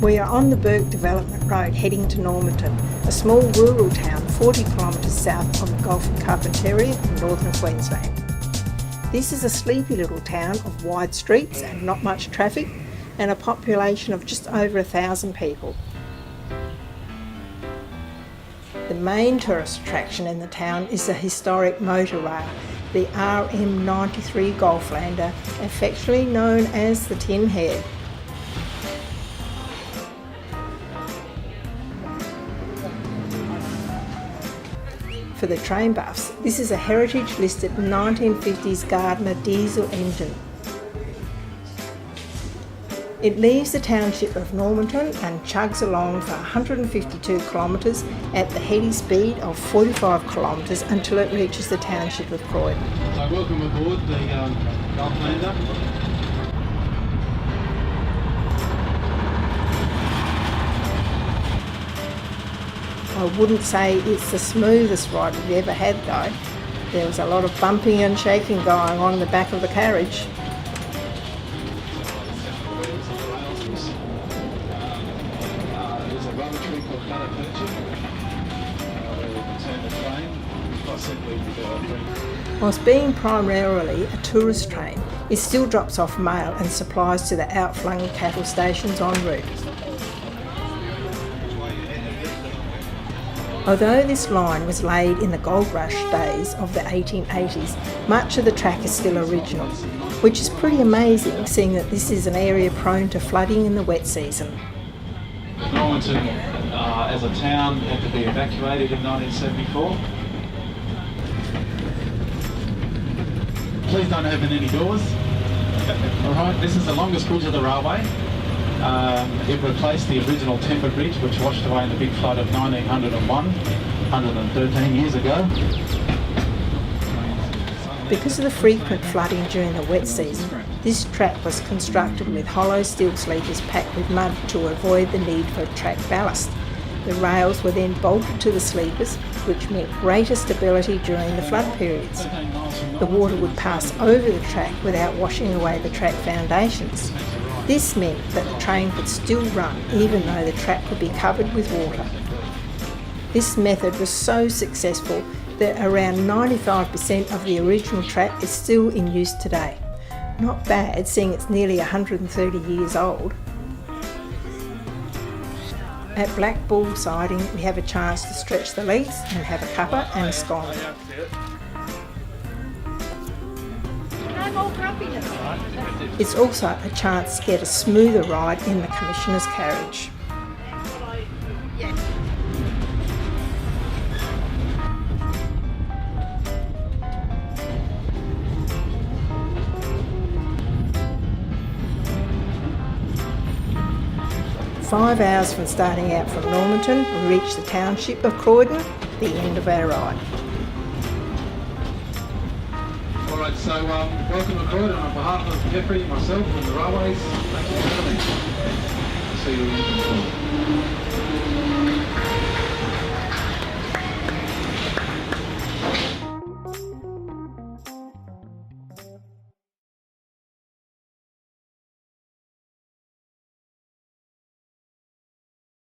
We are on the Burke Development Road heading to Normanton, a small rural town 40 kilometres south of the Gulf of Carpentaria in northern Queensland. This is a sleepy little town of wide streets and not much traffic, and a population of just over 1,000 people. The main tourist attraction in the town is the historic motor rail, the RM93 Gulflander, affectionately known as the Tin Head. For the train buffs, this is a heritage listed 1950s Gardner diesel engine. It leaves the township of Normanton and chugs along for 152 kilometres at the heady speed of 45 kilometres until it reaches the township of Croydon. So welcome aboard the Gulflander. I wouldn't say it's the smoothest ride we've ever had though. There was a lot of bumping and shaking going on in the back of the carriage. Whilst being primarily a tourist train, it still drops off mail and supplies to the outflung cattle stations en route. Although this line was laid in the gold rush days of the 1880s, much of the track is still original, which is pretty amazing seeing that this is an area prone to flooding in the wet season. Normanton, as a town, had to be evacuated in 1974. Please don't open any doors. Alright, this is the longest bridge of the railway. It replaced the original timber bridge which washed away in the big flood of 1901, 113 years ago. Because of the frequent flooding during the wet season, this track was constructed with hollow steel sleepers packed with mud to avoid the need for track ballast. The rails were then bolted to the sleepers, which meant greater stability during the flood periods. The water would pass over the track without washing away the track foundations. This meant that the train could still run even though the track could be covered with water. This method was so successful that around 95% of the original track is still in use today. Not bad, seeing it's nearly 130 years old. At Black Bull siding, we have a chance to stretch the legs and have a cuppa and a scone. It's also a chance to get a smoother ride in the Commissioner's carriage. Five hours from starting out from Normanton, we reach the township of Croydon, the end of our ride. Alright, so welcome to Croydon on behalf of Jeffrey, myself and the railways. Thank you for coming. See you.